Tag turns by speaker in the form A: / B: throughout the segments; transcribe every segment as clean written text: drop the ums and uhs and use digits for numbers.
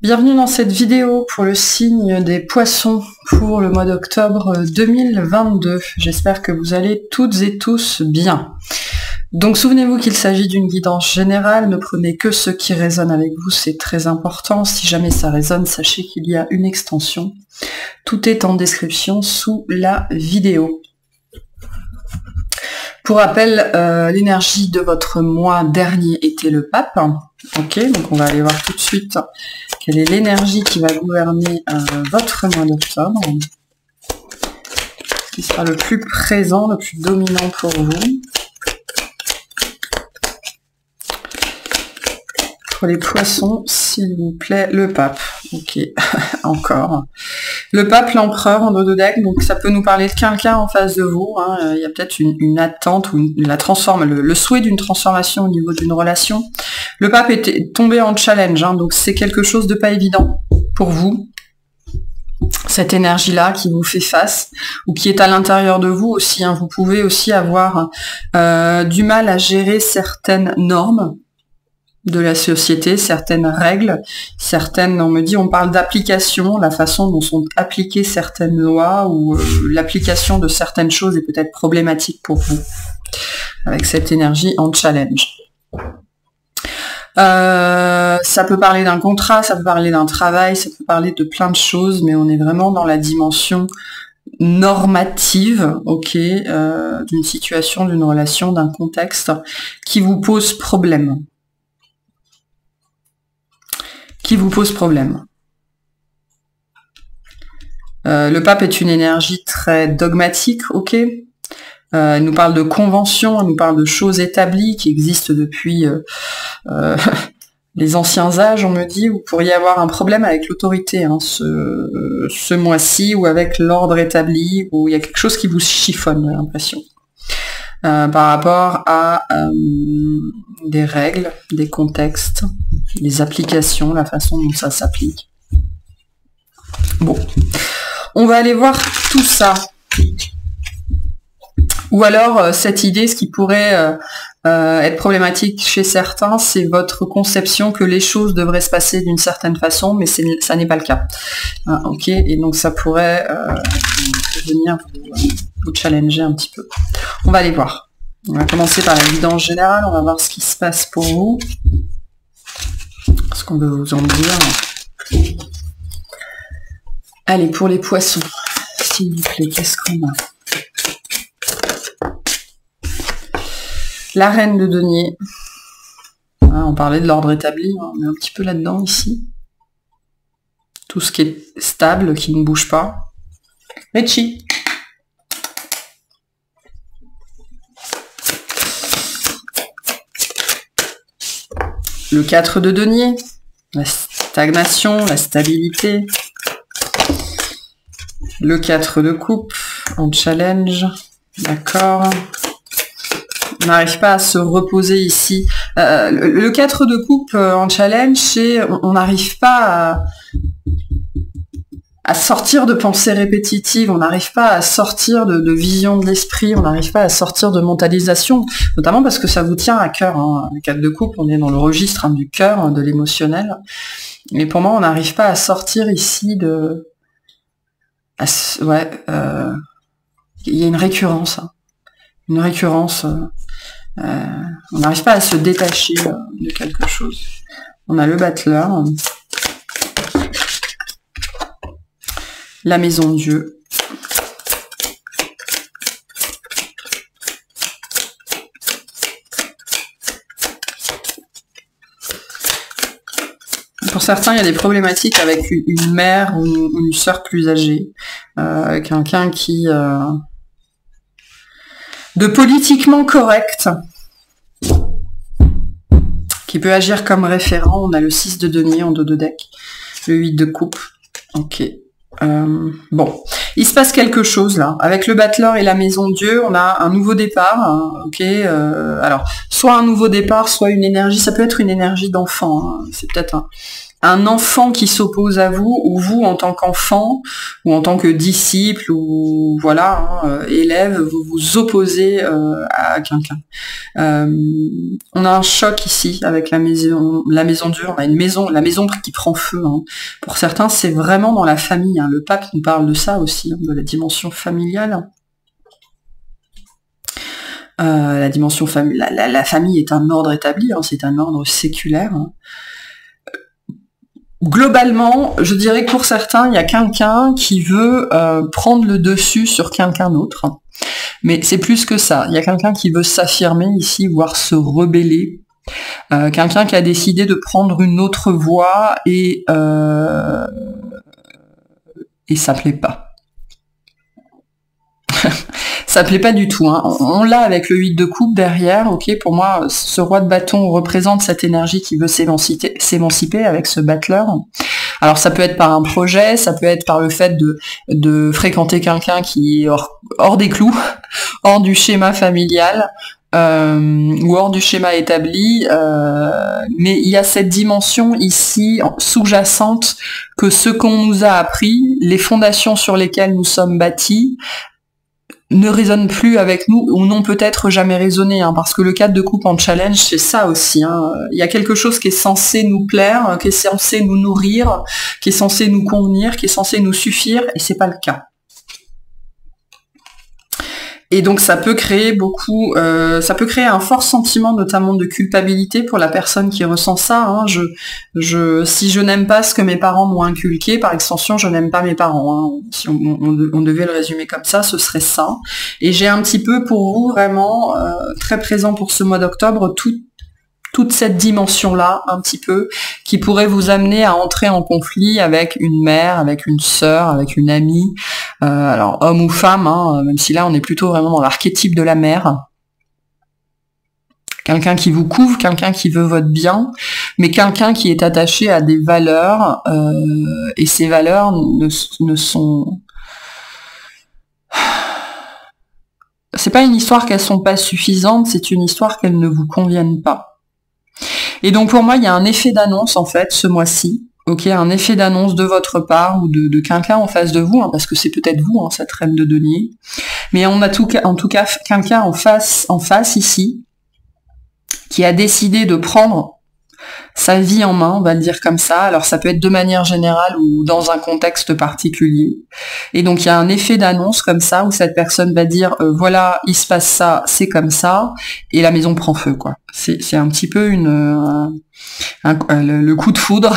A: Bienvenue dans cette vidéo pour le signe des poissons pour le mois d'octobre 2022. J'espère que vous allez toutes et tous bien. Donc souvenez-vous qu'il s'agit d'une guidance générale, ne prenez que ce qui résonne avec vous, c'est très important. Si jamais ça résonne, sachez qu'il y a une extension. Tout est en description sous la vidéo. Pour rappel, l'énergie de votre mois dernier était le pape. Ok, donc on va aller voir tout de suite quelle est l'énergie qui va gouverner votre mois d'octobre. Ce qui sera le plus présent, le plus dominant pour vous. Pour les poissons, s'il vous plaît, le pape. Ok, encore. Le pape, l'empereur en dos de deck, donc ça peut nous parler de quelqu'un en face de vous. Hein. Il y a peut-être une attente ou le souhait d'une transformation au niveau d'une relation. Le pape est tombé en challenge, hein, donc c'est quelque chose de pas évident pour vous. Cette énergie-là qui vous fait face, ou qui est à l'intérieur de vous aussi. Hein. Vous pouvez aussi avoir du mal à gérer certaines normes de la société, certaines règles, certaines, on parle d'application, la façon dont sont appliquées certaines lois, ou l'application de certaines choses est peut-être problématique pour vous, avec cette énergie en challenge. Ça peut parler d'un contrat, ça peut parler d'un travail, ça peut parler de plein de choses, mais on est vraiment dans la dimension normative, ok, d'une situation, d'une relation, d'un contexte qui vous pose problème. Le pape est une énergie très dogmatique, ok. Elle nous parle de conventions, elle nous parle de choses établies qui existent depuis les anciens âges, on me dit. Vous pourriez avoir un problème avec l'autorité hein, ce mois-ci, ou avec l'ordre établi, où il y a quelque chose qui vous chiffonne, j'ai l'impression. Par rapport à des règles, des contextes, des applications, la façon dont ça s'applique. Bon, on va aller voir tout ça. Ou alors, cette idée, ce qui pourrait être problématique chez certains, c'est votre conception que les choses devraient se passer d'une certaine façon, mais ça n'est pas le cas. Ok, et donc ça pourrait venir vous challenger un petit peu. On va aller voir. On va commencer par la guidance générale, on va voir ce qui se passe pour vous. Ce qu'on veut vous en dire. Allez, pour les poissons, s'il vous plaît, qu'est-ce qu'on a? La reine de denier. On parlait de l'ordre établi, on est un petit peu là-dedans ici. Tout ce qui est stable, qui ne bouge pas. Richie. Le 4 de denier, la stagnation, la stabilité. Le 4 de coupe, en challenge, d'accord. On n'arrive pas à se reposer ici. Le 4 de coupe en challenge, c'est on n'arrive pas à sortir de pensées répétitives, on n'arrive pas à sortir de vision de l'esprit, on n'arrive pas à sortir de mentalisation, notamment parce que ça vous tient à cœur. Hein. Le 4 de coupe, on est dans le registre du cœur, de l'émotionnel. Mais pour moi, on n'arrive pas à sortir ici de... il y a une récurrence. Hein. Une récurrence. On n'arrive pas à se détacher de quelque chose. On a le battleur. La maison de Dieu. Pour certains, il y a des problématiques avec une mère ou une sœur plus âgée. Quelqu'un qui... de politiquement correct. Qui peut agir comme référent. On a le 6 de denier en dos de deck. Le 8 de coupe. Ok. Bon, il se passe quelque chose là. Avec le battleur et la maison de Dieu, on a un nouveau départ. Hein, ok. Alors, soit un nouveau départ, soit une énergie. Ça peut être une énergie d'enfant. Hein, c'est peut-être un enfant qui s'oppose à vous, ou vous en tant qu'enfant, ou en tant que disciple, ou voilà, élève, vous vous opposez à quelqu'un. On a un choc ici avec la maison dure, on a la maison qui prend feu. Hein. Pour certains, c'est vraiment dans la famille. Hein. Le pape nous parle de ça aussi, hein, de la dimension familiale. La dimension la famille est un ordre établi, hein, c'est un ordre séculaire. Hein. Globalement, je dirais que pour certains, il y a quelqu'un qui veut prendre le dessus sur quelqu'un d'autre. Mais c'est plus que ça. Il y a quelqu'un qui veut s'affirmer ici, voire se rebeller. Quelqu'un qui a décidé de prendre une autre voie et ça plaît pas. Ça plaît pas du tout. Hein. On l'a avec le 8 de coupe derrière. Ok, pour moi, ce roi de bâton représente cette énergie qui veut s'émanciper avec ce battleur. Alors ça peut être par un projet, ça peut être par le fait de fréquenter quelqu'un qui est hors des clous, hors du schéma familial, ou hors du schéma établi, mais il y a cette dimension ici sous-jacente que ce qu'on nous a appris, les fondations sur lesquelles nous sommes bâtis, ne résonnent plus avec nous, ou n'ont peut-être jamais résonné, hein, parce que le 4 de coupe en challenge, c'est ça aussi. Hein. Il y a quelque chose qui est censé nous plaire, qui est censé nous nourrir, qui est censé nous convenir, qui est censé nous suffire, et c'est pas le cas. Et donc ça peut créer ça peut créer un fort sentiment notamment de culpabilité pour la personne qui ressent ça. Hein. Si je n'aime pas ce que mes parents m'ont inculqué, par extension, je n'aime pas mes parents. Hein. Si on devait le résumer comme ça, ce serait ça. Et j'ai un petit peu pour vous vraiment très présent pour ce mois d'octobre toute cette dimension-là, un petit peu, qui pourrait vous amener à entrer en conflit avec une mère, avec une sœur, avec une amie, alors homme ou femme, hein, même si là on est plutôt vraiment dans l'archétype de la mère. Quelqu'un qui vous couvre, quelqu'un qui veut votre bien, mais quelqu'un qui est attaché à des valeurs, et ces valeurs ne sont... C'est pas une histoire qu'elles sont pas suffisantes, c'est une histoire qu'elles ne vous conviennent pas. Et donc pour moi, il y a un effet d'annonce en fait ce mois-ci, ok, un effet d'annonce de votre part ou de quelqu'un en face de vous, hein, parce que c'est peut-être vous, hein, cette reine de denier. Mais on a en tout cas quelqu'un en face ici qui a décidé de prendre sa vie en main, on va le dire comme ça. Alors ça peut être de manière générale ou dans un contexte particulier. Et donc il y a un effet d'annonce comme ça où cette personne va dire voilà, il se passe ça, c'est comme ça, et la maison prend feu, quoi. C'est un petit peu le coup de foudre,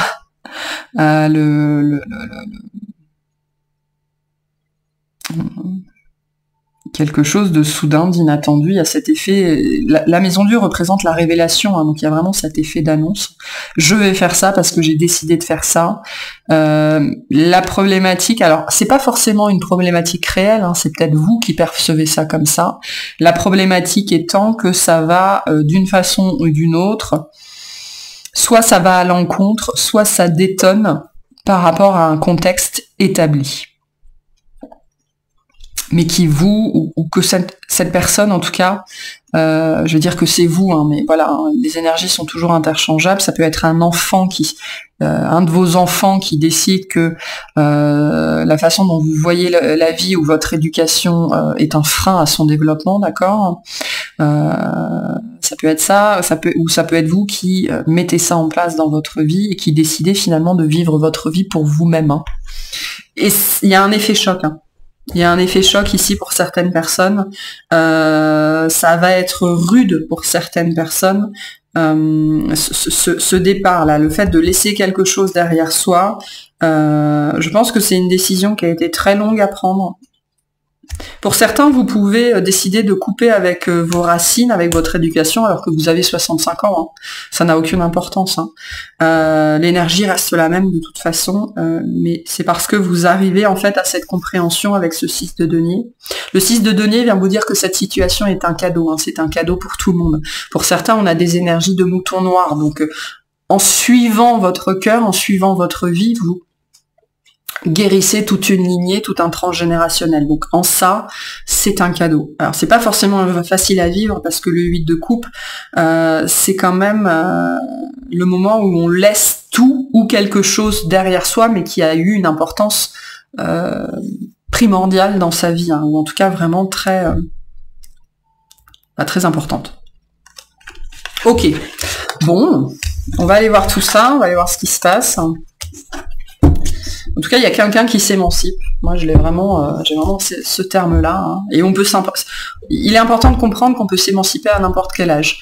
A: quelque chose de soudain, d'inattendu. Il y a cet effet... La maison dure représente la révélation, hein, donc il y a vraiment cet effet d'annonce. Je vais faire ça parce que j'ai décidé de faire ça. La problématique... Alors, c'est pas forcément une problématique réelle, hein, c'est peut-être vous qui percevez ça comme ça. La problématique étant que ça va, d'une façon ou d'une autre, soit ça va à l'encontre, soit ça détonne par rapport à un contexte établi. Mais qui vous, ou que cette personne en tout cas, je veux dire que c'est vous, hein, mais voilà, hein, les énergies sont toujours interchangeables, ça peut être un enfant un de vos enfants qui décide que la façon dont vous voyez la vie ou votre éducation est un frein à son développement, d'accord, ça peut être ça, ça peut être vous qui mettez ça en place dans votre vie et qui décidez finalement de vivre votre vie pour vous-même. Hein. Et il y a un effet choc, hein. Il y a un effet choc ici pour certaines personnes. Ça va être rude pour certaines personnes. Ce départ-là, le fait de laisser quelque chose derrière soi, je pense que c'est une décision qui a été très longue à prendre. Pour certains, vous pouvez décider de couper avec vos racines, avec votre éducation, alors que vous avez 65 ans. Hein. Ça n'a aucune importance. Hein. L'énergie reste la même de toute façon, mais c'est parce que vous arrivez en fait à cette compréhension avec ce 6 de denier. Le 6 de denier vient vous dire que cette situation est un cadeau. Hein. C'est un cadeau pour tout le monde. Pour certains, on a des énergies de mouton noir. Donc, en suivant votre cœur, en suivant votre vie, guérissez toute une lignée, tout un transgénérationnel. Donc en ça, c'est un cadeau. Alors c'est pas forcément facile à vivre parce que le 8 de coupe, c'est quand même le moment où on laisse tout ou quelque chose derrière soi, mais qui a eu une importance primordiale dans sa vie, hein, ou en tout cas vraiment très, très importante. Ok, bon, on va aller voir tout ça, on va aller voir ce qui se passe. En tout cas, il y a quelqu'un qui s'émancipe. Moi, j'ai vraiment ce terme-là. Hein. Et on peut il est important de comprendre qu'on peut s'émanciper à n'importe quel âge.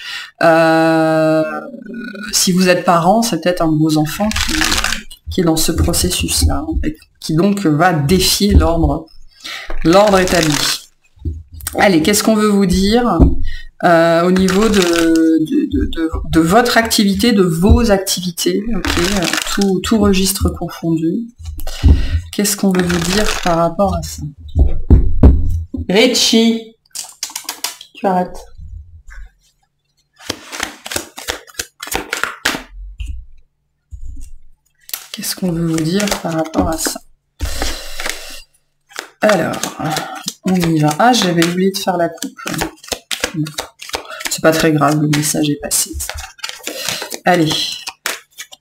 A: Si vous êtes parent, c'est peut-être un de vos enfants qui est dans ce processus-là, hein, et qui donc va défier l'ordre établi. Allez, qu'est-ce qu'on veut vous dire au niveau de votre activité, de vos activités, okay, tout registre confondu. Qu'est-ce qu'on veut vous dire par rapport à ça? Richie, tu arrêtes. Qu'est-ce qu'on veut vous dire par rapport à ça? Alors, on y va. Ah, j'avais oublié de faire la coupe. C'est pas très grave, le message est passé. Allez,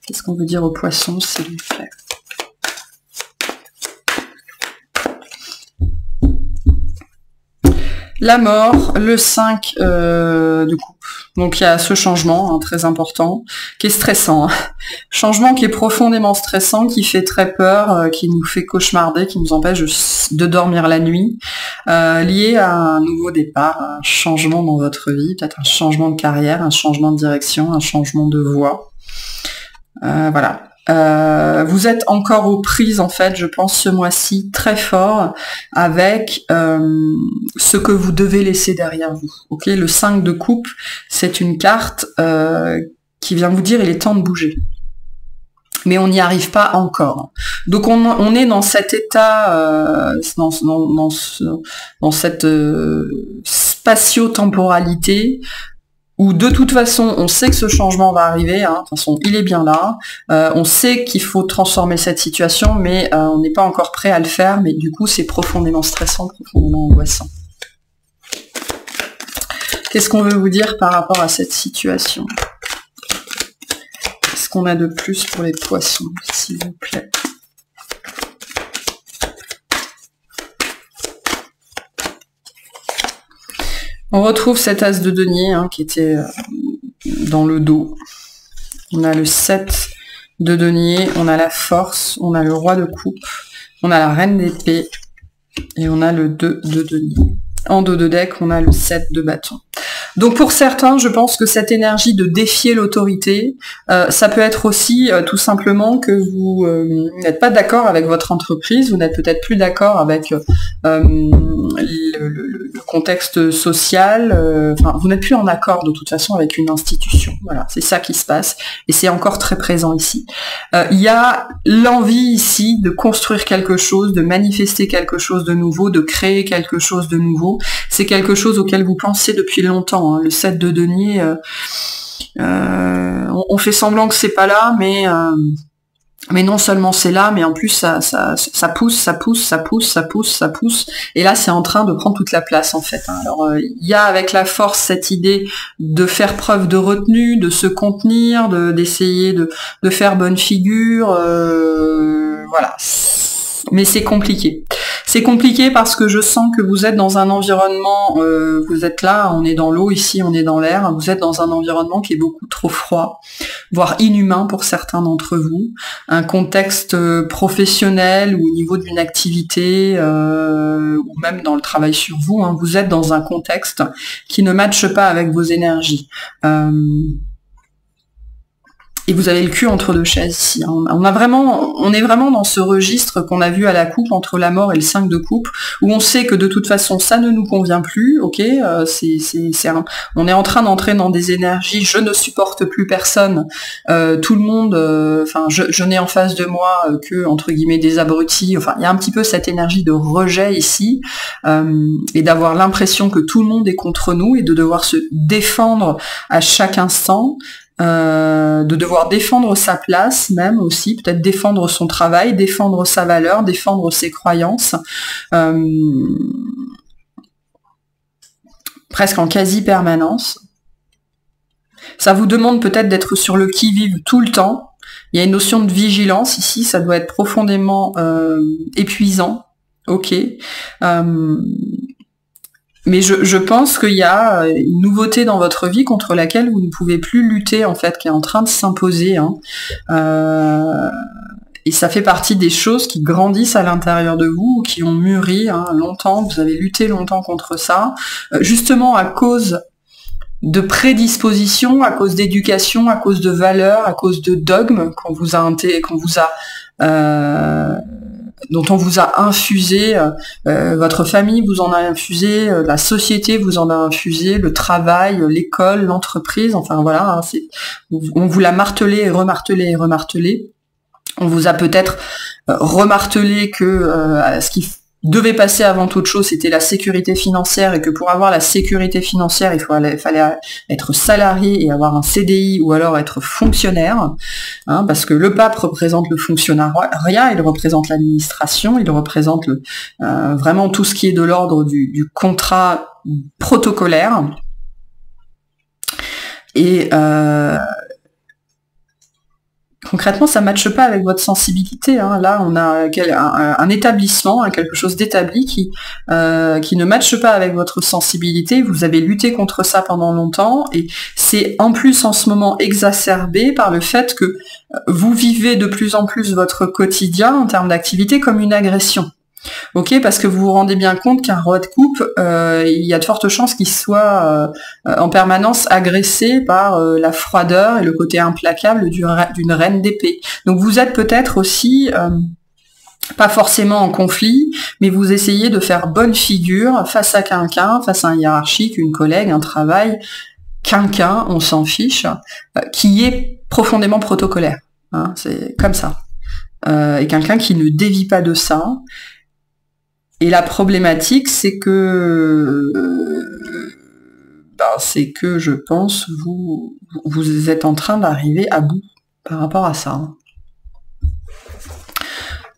A: qu'est-ce qu'on veut dire aux poissons, s'il vous plaît? La mort, le 5 de coupe. Donc il y a ce changement, hein, très important, qui est stressant. Hein. Changement qui est profondément stressant, qui fait très peur, qui nous fait cauchemarder, qui nous empêche de dormir la nuit, lié à un nouveau départ, un changement dans votre vie, peut-être un changement de carrière, un changement de direction, un changement de voie. Voilà. Vous êtes encore aux prises, en fait, je pense, ce mois-ci, très fort, avec ce que vous devez laisser derrière vous. Ok, le 5 de coupe, c'est une carte qui vient vous dire il est temps de bouger. Mais on n'y arrive pas encore. Donc on est dans cet état, dans cette spatio-temporalité, où de toute façon, on sait que ce changement va arriver, hein, de toute façon, il est bien là, on sait qu'il faut transformer cette situation, mais on n'est pas encore prêt à le faire, mais du coup, c'est profondément stressant, profondément angoissant. Qu'est-ce qu'on veut vous dire par rapport à cette situation? Qu'est-ce qu'on a de plus pour les poissons, s'il vous plaît? On retrouve cet as de denier, hein, qui était dans le dos. On a le 7 de denier, on a la force, on a le roi de coupe, on a la reine d'épée, et on a le 2 de denier. En dos de deck, on a le 7 de bâton. Donc pour certains, je pense que cette énergie de défier l'autorité, ça peut être aussi tout simplement que vous n'êtes pas d'accord avec votre entreprise, vous n'êtes peut-être plus d'accord avec le contexte social, enfin vous n'êtes plus en accord de toute façon avec une institution. Voilà, c'est ça qui se passe et c'est encore très présent ici. Il y a l'envie ici de construire quelque chose, de manifester quelque chose de nouveau, de créer quelque chose de nouveau. C'est quelque chose auquel vous pensez depuis longtemps. Hein. Le 7 de denier, on fait semblant que c'est pas là, mais non seulement c'est là, mais en plus ça pousse, et là c'est en train de prendre toute la place en fait. Hein. Alors il y a avec la force cette idée de faire preuve de retenue, de se contenir, d'essayer de faire bonne figure, voilà. Mais c'est compliqué. C'est compliqué parce que je sens que vous êtes dans un environnement, vous êtes là, on est dans l'eau, ici on est dans l'air, vous êtes dans un environnement qui est beaucoup trop froid, voire inhumain pour certains d'entre vous, un contexte professionnel ou au niveau d'une activité, ou même dans le travail sur vous, hein, vous êtes dans un contexte qui ne matche pas avec vos énergies. Et vous avez le cul entre deux chaises ici. Hein. On est vraiment dans ce registre qu'on a vu à la coupe entre la mort et le 5 de coupe, où on sait que de toute façon ça ne nous convient plus, ok, on est en train d'entrer dans des énergies, je ne supporte plus personne, tout le monde, enfin je n'ai en face de moi que entre guillemets des abrutis, enfin il y a un petit peu cette énergie de rejet ici, et d'avoir l'impression que tout le monde est contre nous et de devoir se défendre à chaque instant. de devoir défendre sa place même aussi, peut-être défendre son travail, défendre sa valeur, défendre ses croyances, presque en quasi-permanence. Ça vous demande peut-être d'être sur le qui-vive tout le temps. Il y a une notion de vigilance ici, ça doit être profondément épuisant. Ok. Mais je pense qu'il y a une nouveauté dans votre vie contre laquelle vous ne pouvez plus lutter, en fait, qui est en train de s'imposer. Hein. Et ça fait partie des choses qui grandissent à l'intérieur de vous, qui ont mûri longtemps, vous avez lutté longtemps contre ça, justement à cause de prédisposition, à cause d'éducation, à cause de valeurs, à cause de dogmes dont on vous a infusé, votre famille vous en a infusé, la société vous en a infusé, le travail, l'école, l'entreprise, enfin voilà, on vous l'a martelé et remartelé et remartelé. On vous a peut-être remartelé que ce qui devait passer avant toute chose, c'était la sécurité financière, et que pour avoir la sécurité financière, il fallait être salarié et avoir un CDI, ou alors être fonctionnaire, hein, parce que le pape représente le fonctionnariat, il représente l'administration, il représente vraiment tout ce qui est de l'ordre du contrat protocolaire. Et concrètement, ça ne matche pas avec votre sensibilité. Hein. Là, on a un établissement, quelque chose d'établi qui ne matche pas avec votre sensibilité. Vous avez lutté contre ça pendant longtemps, et c'est en plus en ce moment exacerbé par le fait que vous vivez de plus en plus votre quotidien en termes d'activité comme une agression. Ok, parce que vous vous rendez bien compte qu'un roi de coupe, il y a de fortes chances qu'il soit en permanence agressé par la froideur et le côté implacable d'une reine d'épée. Donc vous êtes peut-être aussi pas forcément en conflit, mais vous essayez de faire bonne figure face à quelqu'un, face à un hiérarchique, une collègue, un travail, quelqu'un, on s'en fiche, qui est profondément protocolaire. Hein, c'est comme ça. Et quelqu'un qui ne dévie pas de ça. Et la problématique, c'est que je pense vous êtes en train d'arriver à bout par rapport à ça.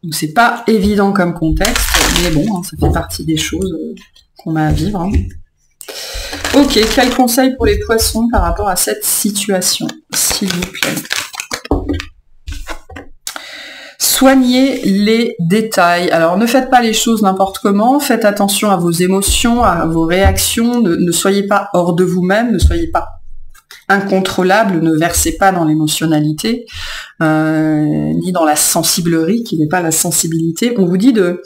A: Donc c'est pas évident comme contexte, mais bon, ça fait partie des choses qu'on a à vivre. Hein. Ok, quel conseil pour les poissons par rapport à cette situation, s'il vous plaît? Soignez les détails. Alors ne faites pas les choses n'importe comment, faites attention à vos émotions, à vos réactions, ne soyez pas hors de vous-même, ne soyez pas incontrôlable, ne versez pas dans l'émotionnalité, ni dans la sensiblerie, qui n'est pas la sensibilité. On vous dit de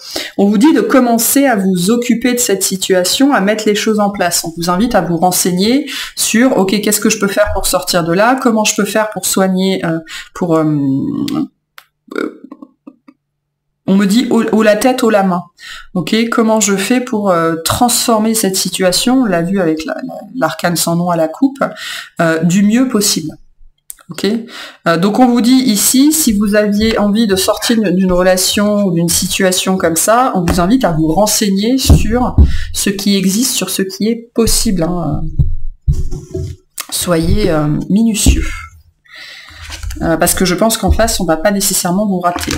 A: commencer à vous occuper de cette situation, à mettre les choses en place. On vous invite à vous renseigner sur, ok, qu'est-ce que je peux faire pour sortir de là, comment je peux faire pour soigner, on me dit la tête, la main. Ok, comment je fais pour transformer cette situation, on l'a vu avec l'arcane sans nom à la coupe, du mieux possible. Ok, donc on vous dit ici, si vous aviez envie de sortir d'une relation ou d'une situation comme ça, on vous invite à vous renseigner sur ce qui existe, sur ce qui est possible. Hein. Soyez minutieux. Parce que je pense qu'en face, on ne va pas nécessairement vous rater.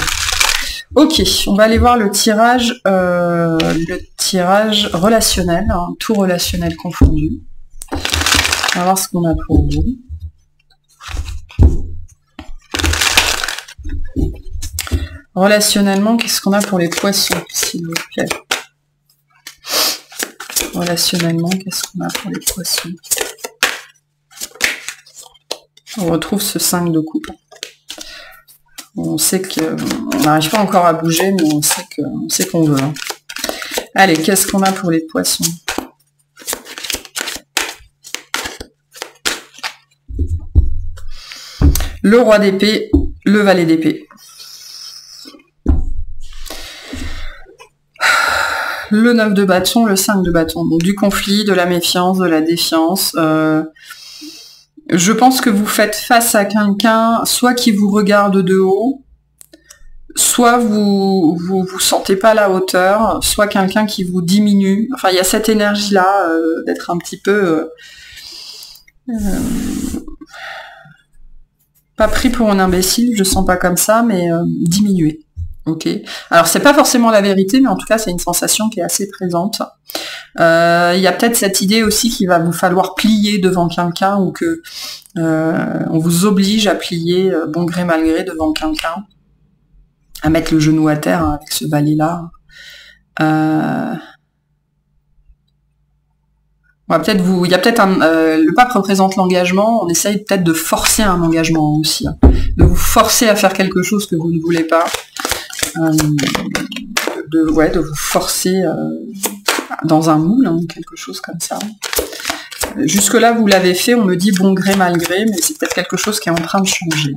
A: Ok, on va aller voir le tirage relationnel, hein, tout relationnel confondu. On va voir ce qu'on a pour vous. Relationnellement, qu'est-ce qu'on a pour les poissons, s'il vous plaît? Relationnellement, qu'est-ce qu'on a pour les poissons? On retrouve ce 5 de coupe. On sait qu'on n'arrive pas encore à bouger, mais on sait qu'on veut. Hein. Allez, qu'est-ce qu'on a pour les poissons? Le roi d'épée, le valet d'épée. Le 9 de bâton, le 5 de bâton. Donc du conflit, de la méfiance, de la défiance. Je pense que vous faites face à quelqu'un, soit qui vous regarde de haut, soit vous sentez pas à la hauteur, soit quelqu'un qui vous diminue. Enfin, il y a cette énergie-là d'être un petit peu... Pas pris pour un imbécile, je sens pas comme ça, mais diminué. Ok. Alors c'est pas forcément la vérité, mais en tout cas c'est une sensation qui est assez présente. Il y a peut-être cette idée aussi qu'il va vous falloir plier devant quelqu'un ou que on vous oblige à plier bon gré mal gré devant quelqu'un, à mettre le genou à terre hein, avec ce balai-là. Il y a peut-être le pape représente l'engagement, on essaye peut-être de forcer un engagement aussi, hein, de vous forcer à faire quelque chose que vous ne voulez pas, de vous forcer dans un moule, hein, quelque chose comme ça. Jusque-là, vous l'avez fait, on me dit bon gré, mal gré, mais c'est peut-être quelque chose qui est en train de changer.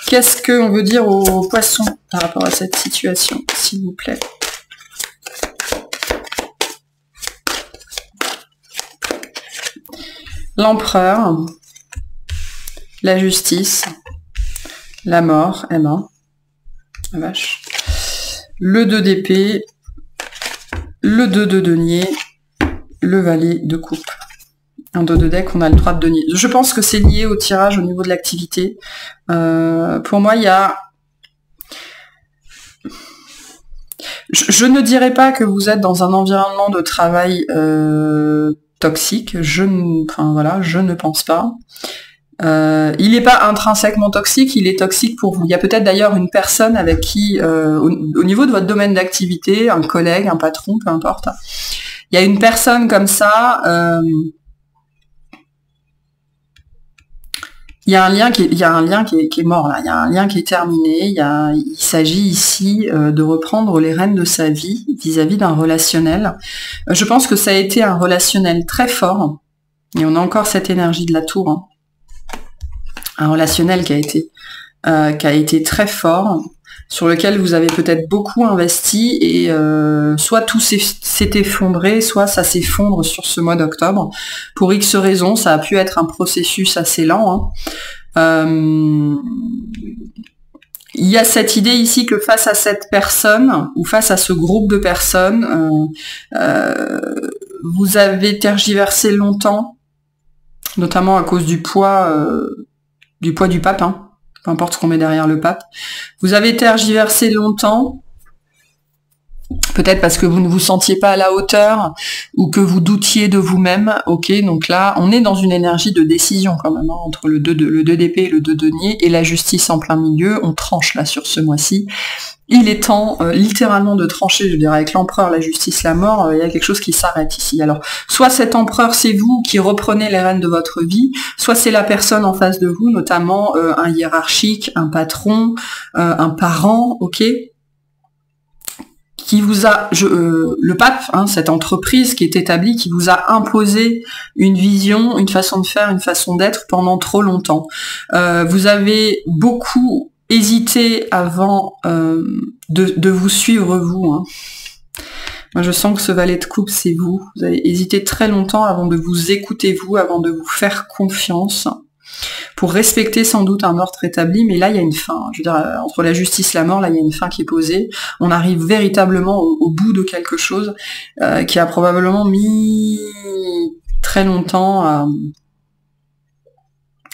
A: Qu'est-ce qu'on veut dire aux poissons par rapport à cette situation, s'il vous plaît? L'empereur, la justice, la mort, M1, la vache, le 2 d'épée, le 2 de denier, le valet de coupe. En dos de deck, on a le 3 de denier. Je pense que c'est lié au tirage au niveau de l'activité. Pour moi, il y a... Je ne dirais pas que vous êtes dans un environnement de travail toxique. Je ne pense pas. Il n'est pas intrinsèquement toxique, il est toxique pour vous. Il y a peut-être d'ailleurs une personne avec qui, au niveau de votre domaine d'activité, un collègue, un patron, peu importe, il y a une personne comme ça, il y a un lien qui est mort là, il y a un lien qui est terminé, il s'agit ici de reprendre les rênes de sa vie vis-à-vis d'un relationnel. Je pense que ça a été un relationnel très fort, et on a encore cette énergie de la tour, hein. Un relationnel qui a été très fort, sur lequel vous avez peut-être beaucoup investi, et soit tout s'est effondré, soit ça s'effondre sur ce mois d'octobre. Pour X raisons, ça a pu être un processus assez lent, hein. Il y a cette idée ici que face à cette personne, ou face à ce groupe de personnes, vous avez tergiversé longtemps, notamment à cause du poids du pape, hein. Peu importe ce qu'on met derrière le pape. Vous avez tergiversé longtemps, peut-être parce que vous ne vous sentiez pas à la hauteur, ou que vous doutiez de vous-même. Ok, donc là, on est dans une énergie de décision quand même, hein, entre le 2 d'épée et le 2 de denier, et la justice en plein milieu. On tranche là sur ce mois-ci. Il est temps littéralement de trancher, je dirais, avec l'empereur, la justice, la mort, il y a quelque chose qui s'arrête ici. Alors, soit cet empereur, c'est vous qui reprenez les rênes de votre vie, soit c'est la personne en face de vous, notamment un hiérarchique, un patron, un parent, ok, qui vous a, le pape, hein, cette entreprise qui est établie, qui vous a imposé une vision, une façon de faire, une façon d'être pendant trop longtemps. Vous avez beaucoup hésité avant de vous suivre, vous. Hein. Moi, je sens que ce valet de coupe, c'est vous. Vous avez hésité très longtemps avant de vous écouter, vous, avant de vous faire confiance, pour respecter sans doute un ordre établi, mais là, il y a une fin. Je veux dire, entre la justice et la mort, là, il y a une fin qui est posée. On arrive véritablement au bout de quelque chose qui a probablement mis très longtemps à...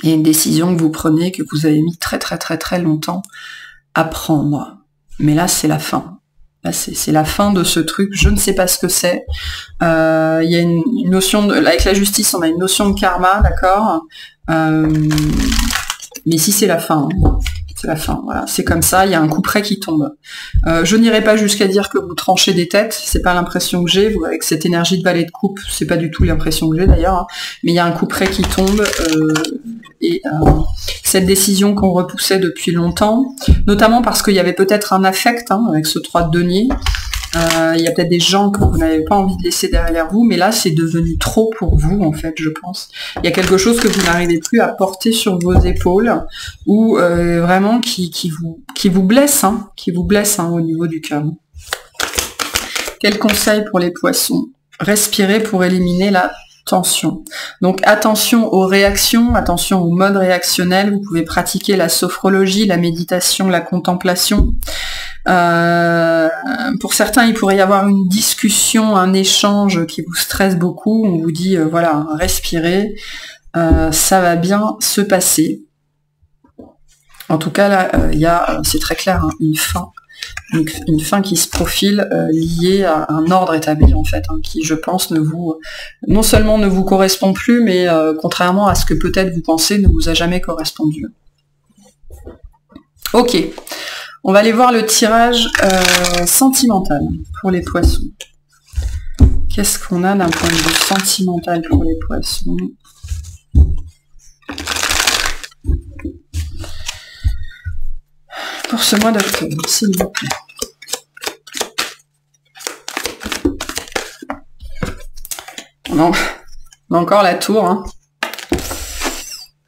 A: Il y a une décision que vous prenez, que vous avez mis très très très très longtemps à prendre. Mais là, c'est la fin. Là, c'est la fin de ce truc. Je ne sais pas ce que c'est. Il y a une notion de... Avec la justice, on a une notion de karma, d'accord, mais ici, c'est la fin. Hein. C'est la fin, voilà. C'est comme ça, il y a un coup près qui tombe. Je n'irai pas jusqu'à dire que vous tranchez des têtes, c'est pas l'impression que j'ai. Avec cette énergie de valet de coupe, c'est pas du tout l'impression que j'ai d'ailleurs. Hein. Mais il y a un coup près qui tombe. Et cette décision qu'on repoussait depuis longtemps, notamment parce qu'il y avait peut-être un affect, hein, avec ce 3 de denier. Il y a peut-être des gens que vous n'avez pas envie de laisser derrière vous, mais là c'est devenu trop pour vous en fait, je pense. Il y a quelque chose que vous n'arrivez plus à porter sur vos épaules, ou vraiment qui vous blesse, hein, au niveau du cœur. Quel conseil pour les poissons? Respirer pour éliminer la tension. Donc attention aux réactions, attention au mode réactionnel. Vous pouvez pratiquer la sophrologie, la méditation, la contemplation. Pour certains, il pourrait y avoir une discussion, un échange qui vous stresse beaucoup. On vous dit, voilà, respirez, ça va bien se passer. En tout cas, là, il y a, c'est très clair, hein, une fin qui se profile liée à un ordre établi, en fait, hein, qui, je pense, non seulement ne vous correspond plus, mais contrairement à ce que peut-être vous pensez, ne vous a jamais correspondu. Ok, on va aller voir le tirage sentimental pour les poissons. Qu'est-ce qu'on a d'un point de vue sentimental pour les poissons? Pour ce mois d'octobre, s'il vous plaît. On a encore la tour, hein.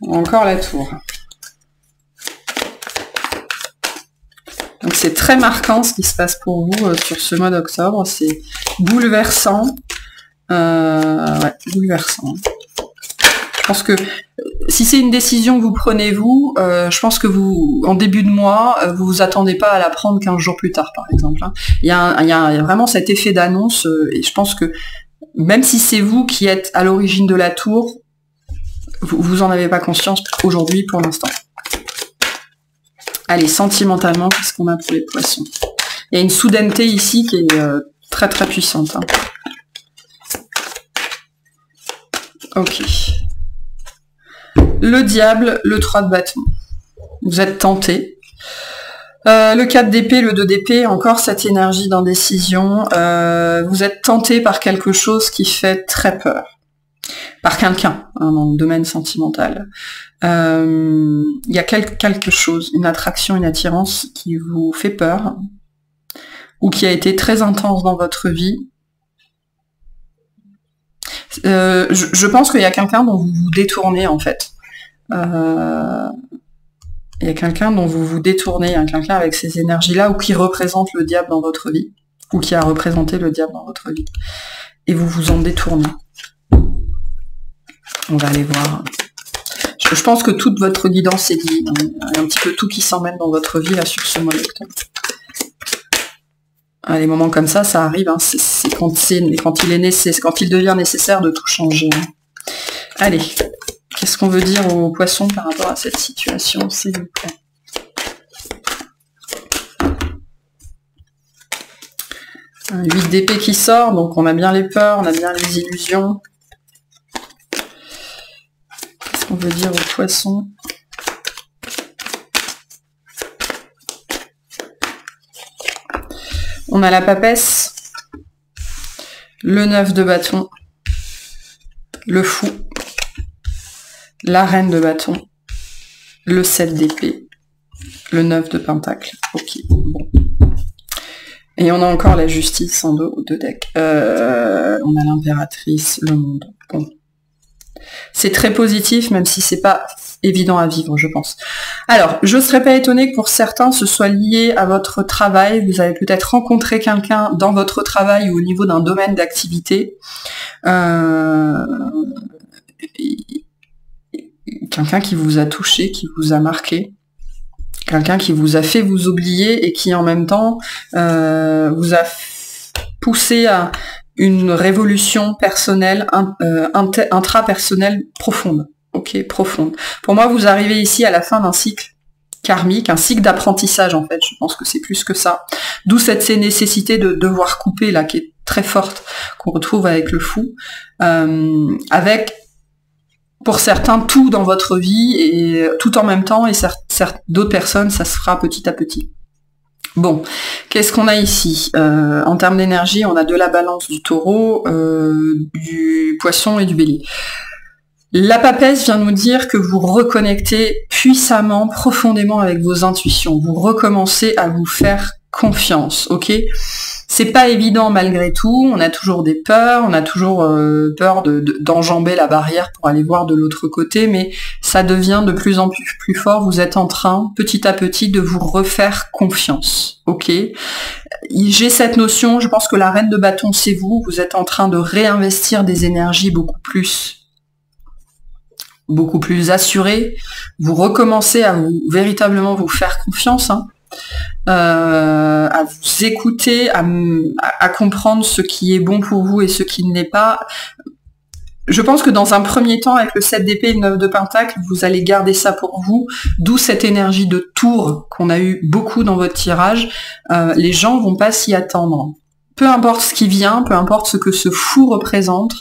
A: On a encore la tour. Donc c'est très marquant ce qui se passe pour vous sur ce mois d'octobre. C'est bouleversant. Ouais, bouleversant. Je pense que si c'est une décision que vous prenez vous, je pense que vous, en début de mois, vous vous attendez pas à la prendre 15 jours plus tard, par exemple. Hein. Il y a vraiment cet effet d'annonce, et je pense que même si c'est vous qui êtes à l'origine de la tour, vous en avez pas conscience aujourd'hui pour l'instant. Allez, sentimentalement, qu'est-ce qu'on a pour les poissons? Il y a une soudaineté ici qui est très très puissante. Hein. Ok. Le diable, le 3 de bâton. Vous êtes tenté. Le 4 d'épée, le 2 d'épée, encore cette énergie d'indécision. Vous êtes tenté par quelque chose qui fait très peur. Par quelqu'un, hein, dans le domaine sentimental. Il y a quelque chose, une attraction, une attirance qui vous fait peur, ou qui a été très intense dans votre vie. Je pense qu'il y a quelqu'un dont vous vous détournez, en fait. Il y a quelqu'un dont vous vous détournez, hein, quelqu'un avec ces énergies-là, ou qui représente le diable dans votre vie, ou qui a représenté le diable dans votre vie. Et vous vous en détournez. On va aller voir. Je pense que toute votre guidance est dit. Il y a un petit peu tout qui s'emmène dans votre vie là sur ce mois d'octobre. Les moments comme ça arrive. Hein, c'est quand il devient nécessaire de tout changer. Hein. Allez, qu'est-ce qu'on veut dire aux poissons par rapport à cette situation, s'il vous plaît? Un 8 d'épée qui sort, donc on a bien les peurs, on a bien les illusions. Qu'est-ce qu'on veut dire aux poissons? On a la papesse, le 9 de bâton, le fou, la reine de bâton, le 7 d'épée, le 9 de pentacle. Ok, bon. Et on a encore la justice en deux decks. On a l'impératrice, le monde. Bon. C'est très positif, même si c'est pas évident à vivre, je pense. Alors, je ne serais pas étonnée que pour certains, ce soit lié à votre travail. Vous avez peut-être rencontré quelqu'un dans votre travail ou au niveau d'un domaine d'activité. Quelqu'un qui vous a touché, qui vous a marqué. Quelqu'un qui vous a fait vous oublier et qui, en même temps, vous a poussé à une révolution personnelle, intrapersonnelle profonde. Ok, profonde. Pour moi, vous arrivez ici à la fin d'un cycle karmique, un cycle d'apprentissage, en fait. Je pense que c'est plus que ça. D'où cette nécessité de devoir couper, là, qui est très forte, qu'on retrouve avec le fou. Avec, pour certains, tout dans votre vie, et tout en même temps, et d'autres personnes, ça se fera petit à petit. Bon, qu'est-ce qu'on a ici? En termes d'énergie, on a de la balance, du taureau, du poisson et du bélier. La papesse vient nous dire que vous reconnectez puissamment, profondément avec vos intuitions. Vous recommencez à vous faire confiance, ok? C'est pas évident malgré tout, on a toujours des peurs, on a toujours peur d'enjamber la barrière pour aller voir de l'autre côté, mais ça devient de plus en plus fort, vous êtes en train, petit à petit, de vous refaire confiance, ok? J'ai cette notion, je pense que la reine de bâton, c'est vous, vous êtes en train de réinvestir des énergies beaucoup plus assurées, vous recommencez à véritablement vous faire confiance, hein. À vous écouter, à comprendre ce qui est bon pour vous et ce qui ne l'est pas. je pense que dans un premier temps, avec le 7 d'épée et le 9 de pentacle, vous allez garder ça pour vous, d'où cette énergie de tour qu'on a eu beaucoup dans votre tirage. Les gens vont pas s'y attendre. Peu importe ce qui vient, peu importe ce que ce fou représente,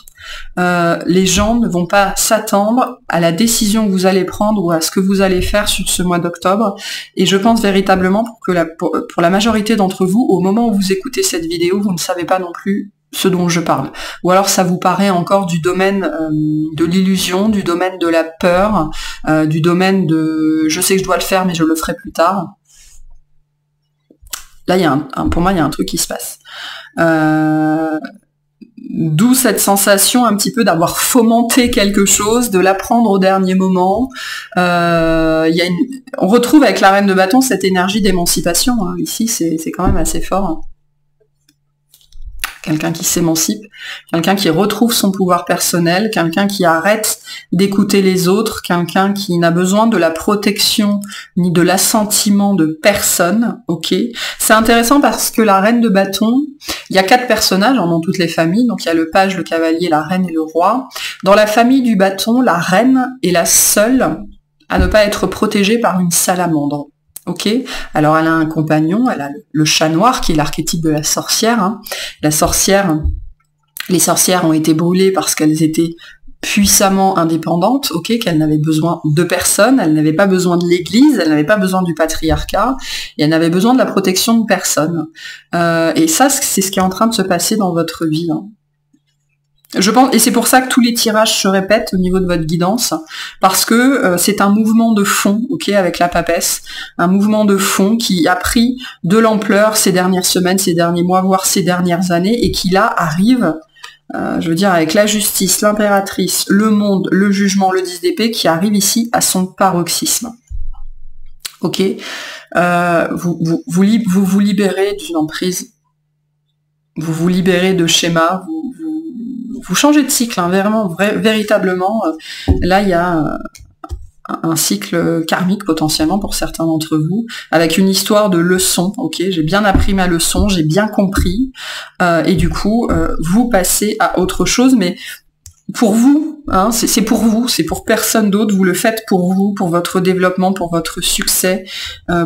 A: les gens ne vont pas s'attendre à la décision que vous allez prendre ou à ce que vous allez faire sur ce mois d'octobre. Et je pense véritablement pour la majorité d'entre vous, au moment où vous écoutez cette vidéo, vous ne savez pas non plus ce dont je parle. Ou alors ça vous paraît encore du domaine de l'illusion, du domaine de la peur, du domaine de je sais que je dois le faire mais je le ferai plus tard. Là, pour moi, il y a un truc qui se passe. D'où cette sensation un petit peu d'avoir fomenté quelque chose, de l'apprendre au dernier moment. On retrouve avec la reine de bâton cette énergie d'émancipation. Hein. Ici, c'est quand même assez fort. Hein. Quelqu'un qui s'émancipe, quelqu'un qui retrouve son pouvoir personnel, quelqu'un qui arrête d'écouter les autres, quelqu'un qui n'a besoin de la protection ni de l'assentiment de personne, ok. C'est intéressant parce que la reine de bâton, il y a 4 personnages dans toutes les familles, donc il y a le page, le cavalier, la reine et le roi. Dans la famille du bâton, la reine est la seule à ne pas être protégée par une salamandre. Ok, alors elle a un compagnon, elle a le chat noir qui est l'archétype de la sorcière. Hein. La sorcière, les sorcières ont été brûlées parce qu'elles étaient puissamment indépendantes, ok, qu'elles n'avaient besoin de personne, elles n'avaient pas besoin de l'église, elles n'avaient pas besoin du patriarcat, et elles n'avaient besoin de la protection de personne. Et ça, c'est ce qui est en train de se passer dans votre vie. Hein. Je pense, et c'est pour ça que tous les tirages se répètent au niveau de votre guidance, parce que c'est un mouvement de fond, ok, avec la papesse, un mouvement de fond qui a pris de l'ampleur ces dernières semaines, ces derniers mois, voire ces dernières années, et qui là arrive, je veux dire, avec la justice, l'impératrice, le monde, le jugement, le 10 d'épée, qui arrive ici à son paroxysme. Ok, vous vous libérez d'une emprise, vous vous libérez de schémas, vous changez de cycle, hein, vraiment, véritablement. Là, il y a un cycle karmique potentiellement pour certains d'entre vous, avec une histoire de leçon. Ok, j'ai bien appris ma leçon, j'ai bien compris, et du coup, vous passez à autre chose, mais pour vous, hein, c'est pour vous, c'est pour personne d'autre, vous le faites pour vous, pour votre développement, pour votre succès,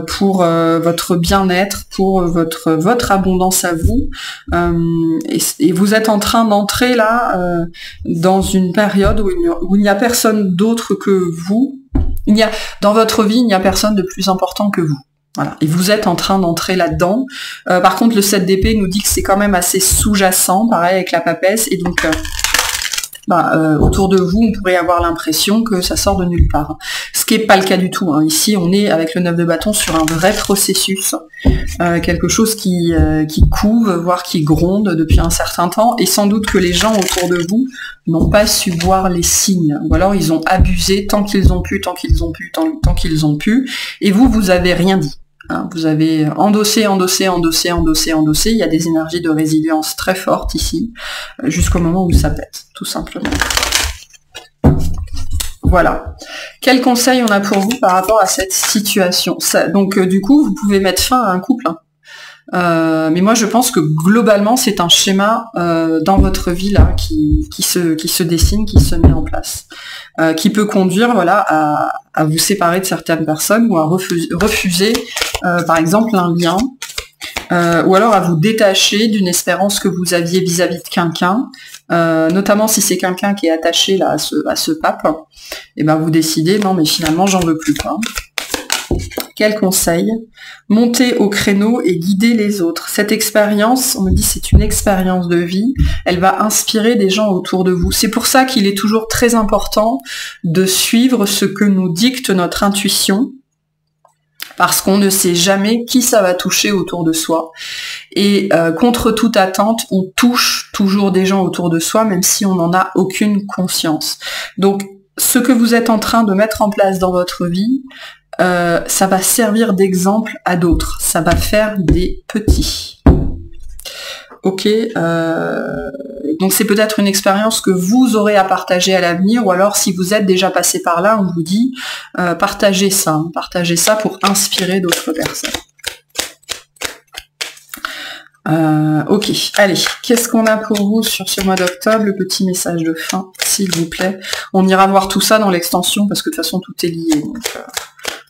A: pour votre bien-être, pour votre abondance à vous, et vous êtes en train d'entrer là dans une période où il n'y a personne d'autre que vous, dans votre vie, il n'y a personne de plus important que vous. Voilà. Et vous êtes en train d'entrer là-dedans. Par contre, le 7 d'épée nous dit que c'est quand même assez sous-jacent, pareil avec la papesse, et donc autour de vous, on pourrait avoir l'impression que ça sort de nulle part. Ce qui n'est pas le cas du tout. Hein. Ici, on est, avec le 9 de bâton, sur un vrai processus, quelque chose qui couve, voire qui gronde depuis un certain temps, et sans doute que les gens autour de vous n'ont pas su voir les signes, ou alors ils ont abusé tant qu'ils ont pu, et vous avez rien dit. Hein, vous avez endossé, il y a des énergies de résilience très fortes ici, jusqu'au moment où ça pète, tout simplement. Voilà. Quel conseil on a pour vous par rapport à cette situation? Donc du coup, vous pouvez mettre fin à un couple, hein. Mais moi je pense que globalement c'est un schéma dans votre vie là qui se dessine, qui se met en place, qui peut conduire à vous séparer de certaines personnes ou à refuser par exemple un lien, ou alors à vous détacher d'une espérance que vous aviez vis-à-vis de quelqu'un, notamment si c'est quelqu'un qui est attaché là à ce pape, et ben vous décidez non mais finalement j'en veux plus quoi. Quel conseil? Monter au créneau et guider les autres. Cette expérience, on me dit c'est une expérience de vie, elle va inspirer des gens autour de vous. C'est pour ça qu'il est toujours très important de suivre ce que nous dicte notre intuition, parce qu'on ne sait jamais qui ça va toucher autour de soi. Et contre toute attente, on touche toujours des gens autour de soi, même si on n'en a aucune conscience. Donc, ce que vous êtes en train de mettre en place dans votre vie, ça va servir d'exemple à d'autres. Ça va faire des petits. Ok, donc c'est peut-être une expérience que vous aurez à partager à l'avenir, ou alors si vous êtes déjà passé par là, on vous dit partagez ça pour inspirer d'autres personnes. Ok, allez, qu'est-ce qu'on a pour vous sur ce mois d'octobre? Le petit message de fin, s'il vous plaît. On ira voir tout ça dans l'extension, parce que de toute façon, tout est lié. Donc,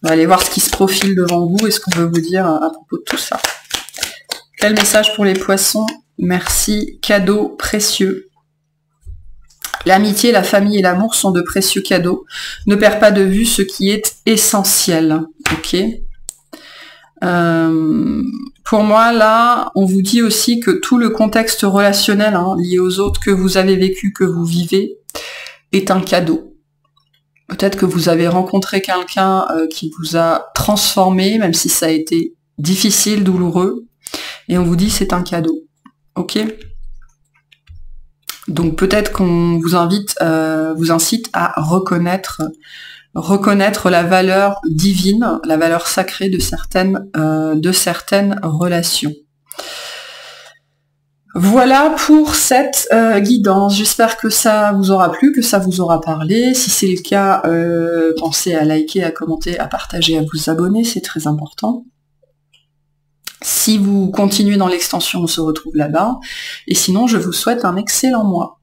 A: on va aller voir ce qui se profile devant vous et ce qu'on veut vous dire à propos de tout ça. Quel message pour les poissons? Merci, cadeaux précieux. L'amitié, la famille et l'amour sont de précieux cadeaux. Ne perds pas de vue ce qui est essentiel. Ok. Pour moi, là, on vous dit aussi que tout le contexte relationnel lié aux autres que vous avez vécu, que vous vivez, est un cadeau. Peut-être que vous avez rencontré quelqu'un qui vous a transformé, même si ça a été difficile, douloureux, et on vous dit c'est un cadeau. Ok ? Donc peut-être qu'on vous invite, vous incite à reconnaître la valeur divine, la valeur sacrée de certaines relations. Voilà pour cette guidance. J'espère que ça vous aura plu, que ça vous aura parlé. Si c'est le cas, pensez à liker, à commenter, à partager, à vous abonner, c'est très important. Si vous continuez dans l'extension, on se retrouve là-bas. Et sinon, je vous souhaite un excellent mois.